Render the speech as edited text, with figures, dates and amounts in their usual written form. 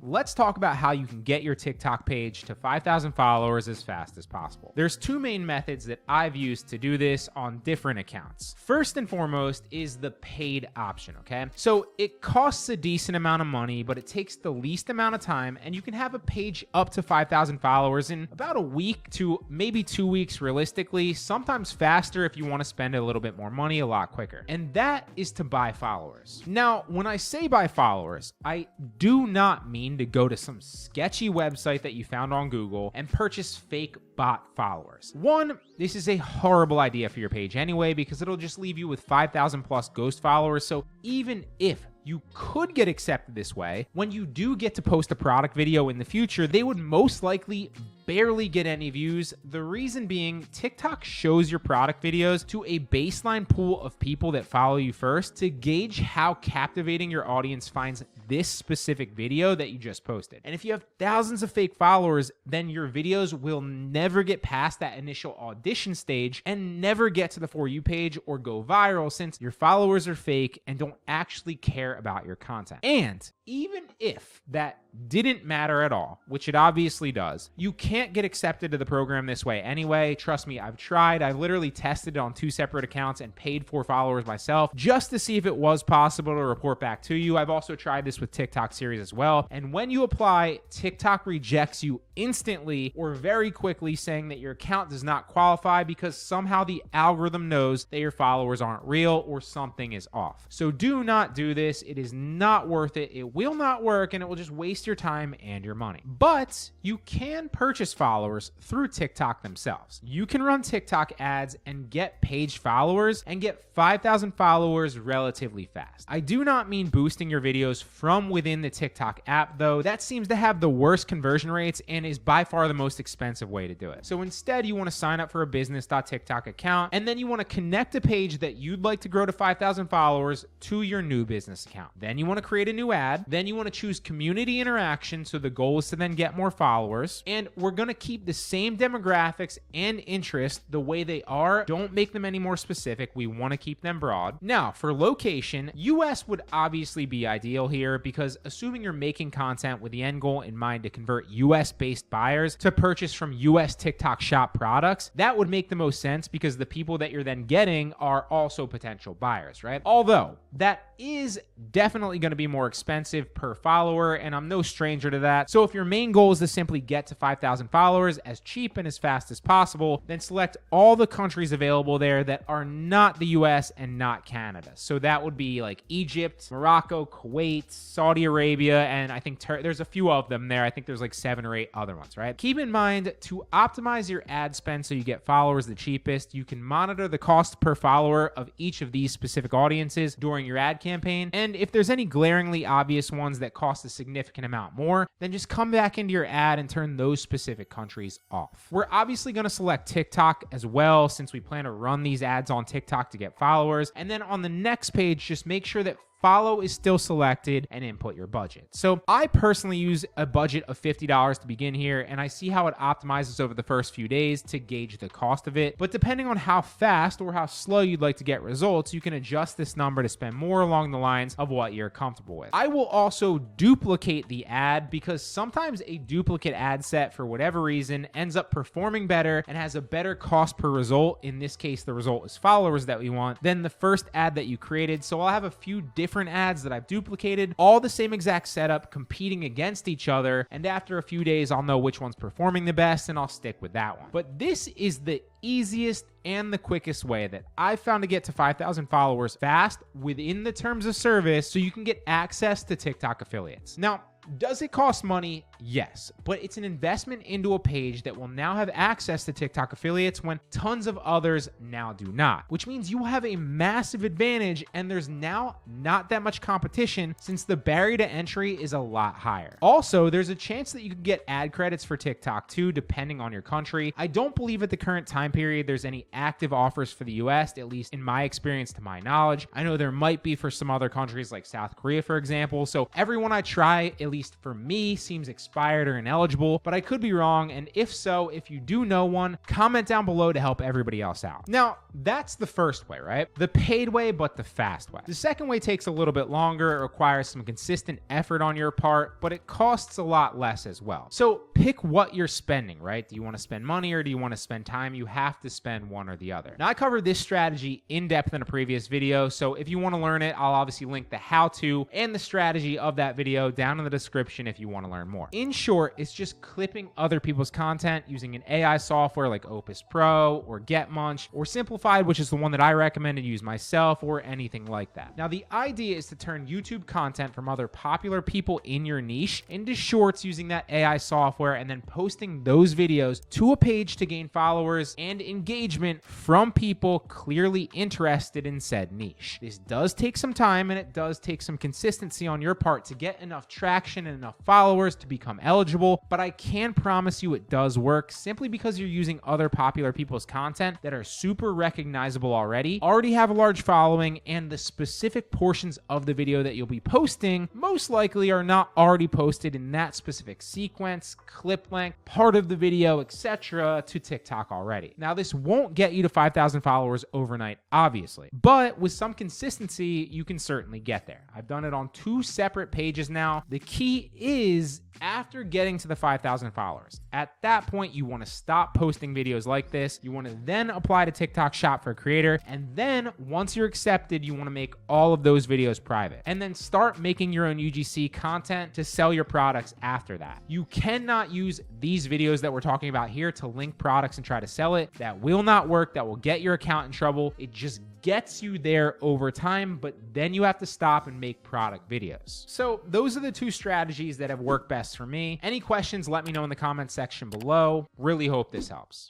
let's talk about how you can get your TikTok page to 5,000 followers as fast as possible. There's two main methods that I've used to do this on different accounts. First and foremost is the paid option, okay? So it costs a decent amount of money, but it takes the least amount of time, and you can have a page up to 5,000 followers in about a week to maybe 2 weeks realistically, sometimes faster if you want to spend a little bit more money a lot quicker. And that is to buy followers. Now, when I say buy followers, I do not mean to go to some sketchy website that you found on Google and purchase fake bot followers. One, this is a horrible idea for your page anyway, because it'll just leave you with 5,000 plus ghost followers. So even if you could get accepted this way, when you do get to post a product video in the future, they would most likely barely get any views. The reason being, TikTok shows your product videos to a baseline pool of people that follow you first to gauge how captivating your audience finds this specific video that you just posted. And if you have thousands of fake followers, then your videos will never get past that initial audition stage and never get to the For You page or go viral, since your followers are fake and don't actually care about your content. And even if that didn't matter at all, which it obviously does, you can't get accepted to the program this way anyway. Trust me, I've tried. I've literally tested it on 2 separate accounts and paid for followers myself just to see if it was possible to report back to you. I've also tried this with TikTok series as well. And when you apply, TikTok rejects you instantly or very quickly, saying that your account does not qualify because somehow the algorithm knows that your followers aren't real or something is off. So do not do this. It is not worth it. It will not work, and it will just waste your time and your money. But you can purchase followers through TikTok themselves. You can run TikTok ads and get page followers and get 5,000 followers relatively fast. I do not mean boosting your videos from within the TikTok app, though. That seems to have the worst conversion rates and is by far the most expensive way to do it. So instead, you want to sign up for a business.tiktok account, and then you want to connect a page that you'd like to grow to 5,000 followers to your new business account. Then you want to create a new ad. Then you want to choose community interaction. So the goal is to then get more followers. And we're going to keep the same demographics and interest the way they are. Don't make them any more specific. We want to keep them broad. Now, for location, US would obviously be ideal here, because assuming you're making content with the end goal in mind to convert US-based buyers to purchase from US TikTok shop products, that would make the most sense, because the people that you're then getting are also potential buyers, right? Although that is definitely going to be more expensive per follower, and I'm no stranger to that. So if your main goal is to simply get to 5,000 followers as cheap and as fast as possible, then select all the countries available there that are not the US and not Canada. So that would be like Egypt, Morocco, Kuwait, Saudi Arabia, and I think there's a few of them there. I think there's like 7 or 8 other ones, right? Keep in mind, to optimize your ad spend so you get followers the cheapest, you can monitor the cost per follower of each of these specific audiences during your ad campaign. And if there's any glaringly obvious ones that cost a significant amount more, then just come back into your ad and turn those specific countries off. We're obviously going to select TikTok as well, since we plan to run these ads on TikTok to get followers. And then on the next page, just make sure that follow is still selected and input your budget. So I personally use a budget of $50 to begin here, and I see how it optimizes over the first few days to gauge the cost of it. But depending on how fast or how slow you'd like to get results, you can adjust this number to spend more along the lines of what you're comfortable with. I will also duplicate the ad, because sometimes a duplicate ad set, for whatever reason, ends up performing better and has a better cost per result. In this case, the result is followers that we want, than the first ad that you created. So I'll have a few different ads that I've duplicated, all the same exact setup, competing against each other, and after a few days I'll know which one's performing the best and I'll stick with that one. But this is the easiest and the quickest way that I've found to get to 5,000 followers fast within the terms of service, so you can get access to TikTok affiliates. Now, does it cost money? Yes, but it's an investment into a page that will now have access to TikTok affiliates when tons of others now do not, which means you will have a massive advantage, and there's now not that much competition since the barrier to entry is a lot higher. Also, there's a chance that you could get ad credits for TikTok too, depending on your country. I don't believe at the current time time period there's any active offers for the US, at least in my experience, to my knowledge. I know there might be for some other countries like South Korea, for example. So everyone I try, at least for me, seems expired or ineligible, but I could be wrong. And if so, if you do know one, comment down below to help everybody else out. Now, that's the first way, right? The paid way, but the fast way. The second way takes a little bit longer. It requires some consistent effort on your part, but it costs a lot less as well. So pick what you're spending, right? Do you want to spend money or do you want to spend time? You have to spend one or the other. Now, I covered this strategy in depth in a previous video, so if you want to learn it, I'll obviously link the how-to and the strategy of that video down in the description if you want to learn more. In short, it's just clipping other people's content using an AI software like Opus Pro or GetMunch or Simplified, which is the one that I recommend to use myself, or anything like that. Now, the idea is to turn YouTube content from other popular people in your niche into shorts using that AI software and then posting those videos to a page to gain followers and engagement from people clearly interested in said niche. This does take some time and it does take some consistency on your part to get enough traction and enough followers to become eligible, but I can promise you it does work simply because you're using other popular people's content that are super recognizable already have a large following, and the specific portions of the video that you'll be posting most likely are not already posted in that specific sequence, clip length, part of the video, etc. to TikTok already. Now, this won't get you to 5,000 followers overnight, obviously, but with some consistency, you can certainly get there. I've done it on 2 separate pages now. The key is after getting to the 5,000 followers, at that point, you want to stop posting videos like this. You want to then apply to TikTok Shop for Creator. And then once you're accepted, you want to make all of those videos private and then start making your own UGC content to sell your products after that. You cannot use these videos that we're talking about here to link products and try to sell it. That will not work. That will get your account in trouble. It just gets you there over time, but then you have to stop and make product videos. So those are the 2 strategies that have worked best for me. Any questions, let me know in the comment section below. Really hope this helps.